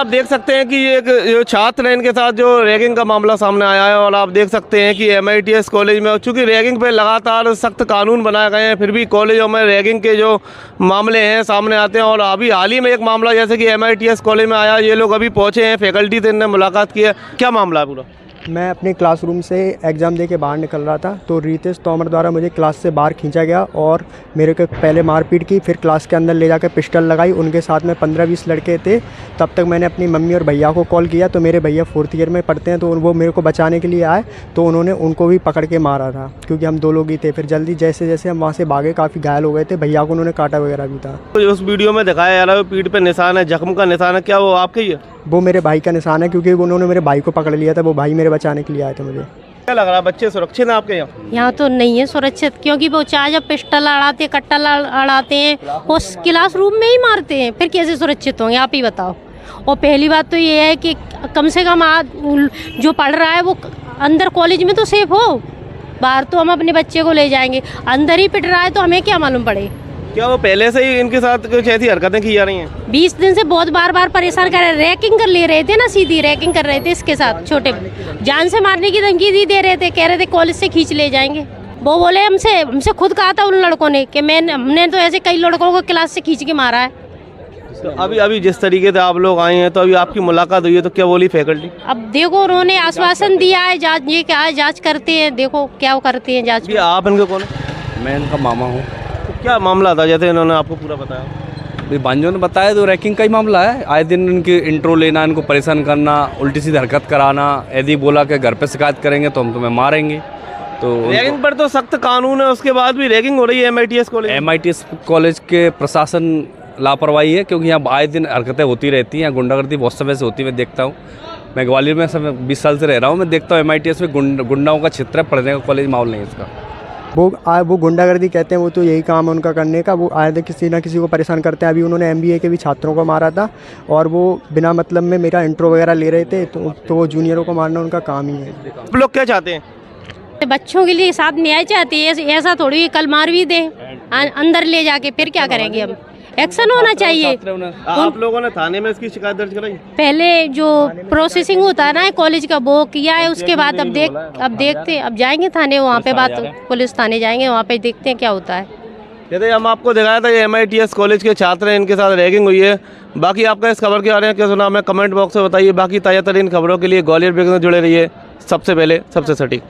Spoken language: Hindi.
आप देख सकते हैं कि ये एक जो छात्र हैं इनके साथ जो रैगिंग का मामला सामने आया है और आप देख सकते हैं कि MITS कॉलेज में चूँकि रैगिंग पे लगातार सख्त कानून बनाए गए हैं, फिर भी कॉलेजों में रैगिंग के जो मामले हैं सामने आते हैं। और अभी हाल ही में एक मामला जैसे कि MITS कॉलेज में आया, ये लोग अभी पहुँचे हैं, फैकल्टी से इनने मुलाकात की है। क्या मामला है पूरा? मैं अपने क्लासरूम से एग्ज़ाम दे के बाहर निकल रहा था तो रितेश तोमर द्वारा मुझे क्लास से बाहर खींचा गया और मेरे को पहले मारपीट की, फिर क्लास के अंदर ले जाकर पिस्टल लगाई। उनके साथ में 15-20 लड़के थे। तब तक मैंने अपनी मम्मी और भैया को कॉल किया तो मेरे भैया 4th ईयर में पढ़ते हैं तो वो मेरे को बचाने के लिए आए तो उन्होंने उनको भी पकड़ के मारा था क्योंकि हम 2 लोग ही थे। फिर जल्दी जैसे जैसे हम वहाँ से भागे काफ़ी घायल हो गए थे, भैया को उन्होंने काटा वगैरह भी था। तो उस वीडियो में दिखाया जा रहा है पीठ पे निशान है, जख्म का निशान है, क्या वो आपके ही है? वो मेरे भाई का निशान है क्योंकि उन्होंने मेरे भाई को पकड़ लिया था, वो भाई मेरे बचाने के लिए आए थे। मुझे क्या लग रहा है बच्चे सुरक्षित हैं आपके यहाँ? यहाँ तो नहीं है सुरक्षित, क्योंकि वो चाहे जब पिस्टल अड़ाते कट्टा अड़ाते हैं उस क्लासरूम में ही मारते हैं, फिर कैसे सुरक्षित होंगे आप ही बताओ। और पहली बात तो ये है कि कम से कम जो पढ़ रहा है वो अंदर कॉलेज में तो सेफ हो, बाहर तो हम अपने बच्चे को ले जाएंगे, अंदर ही पिट रहा है तो हमें क्या मालूम पड़े। क्या वो पहले से ही इनके साथ कुछ ऐसी हरकतें की जा रही हैं? 20 दिन से बहुत बार परेशान कर रहे, रैकिंग कर ले रहे थे ना, सीधी रैकिंग कर रहे थे इसके साथ, छोटे जान से मारने की धमकी दे रहे थे, कह रहे थे कॉलेज से खींच ले जाएंगे। वो बोले हमसे खुद कहा था उन लड़कों ने कि हमने तो ऐसे कई लड़कों को क्लास से खींच के मारा है। तो अभी जिस तरीके से आप लोग आए हैं तो अभी आपकी मुलाकात हुई है तो क्या बोली फैकल्टी? अब देखो उन्होंने आश्वासन दिया है जांच, ये क्या जांच करते हैं, देखो क्या करते हैं जांच। आप इनके कौन है? मैं इनका मामा हूँ। तो क्या मामला था जैसे इन्होंने आपको पूरा बताया? भांजों ने बताया तो रैकिंग का ही मामला है। आए दिन इनकी इंट्रो लेना, इनको परेशान करना, उल्टी सीधी हरकत कराना। यदि बोला कि घर पे शिकायत करेंगे तो हम तुम्हें मारेंगे। तो रैगिंग पर तो सख्त कानून है, उसके बाद भी रैगिंग हो रही है MITS कॉलेज? MITS कॉलेज के प्रशासन लापरवाही है क्योंकि यहाँ आए दिन हरकतें होती रहती हैं। गुंडागर्दी बहुत समय से होती है, मैं देखता हूँ। मैं ग्वालियर में 20 साल से रह रहा हूँ, मैं देखता हूँ MITS में गुंडाओं का क्षेत्र है, पढ़ने का कॉलेज माहौल नहीं है इसका। वो गुंडागर्दी कहते हैं, वो तो यही काम है उनका करने का। वो आए थे किसी ना किसी को परेशान करते हैं। अभी उन्होंने MBA के भी छात्रों को मारा था और वो बिना मतलब में मेरा इंट्रो वगैरह ले रहे थे तो वो जूनियरों को मारना उनका काम ही है। आप लोग क्या चाहते हैं? बच्चों के लिए साथ न्याय चाहते हैं, ऐसा थोड़ी कल मार भी दे अंदर ले जाके, फिर क्या करेंगे हम? एक्शन होना चाहिए। आप लोगों ने थाने में इसकी शिकायत दर्ज कराई? पहले जो प्रोसेसिंग होता है ना कॉलेज का वो किया है, उसके बाद अब जाएंगे थाने, वहाँ पे बात पुलिस थाने जाएंगे, वहाँ पे देखते हैं क्या होता है। जैसे हम आपको दिखाया था ये MITS कॉलेज के छात्र हैं, इनके साथ रैगिंग हुई है। बाकी आपका इस खबर के बारे में क्या सुना हमें कमेंट बॉक्स में बताइए। बाकी ताज़ा तरीन खबरों के लिए ग्वालियर ब्रेक से जुड़े रहिए, सबसे पहले सबसे सटीक।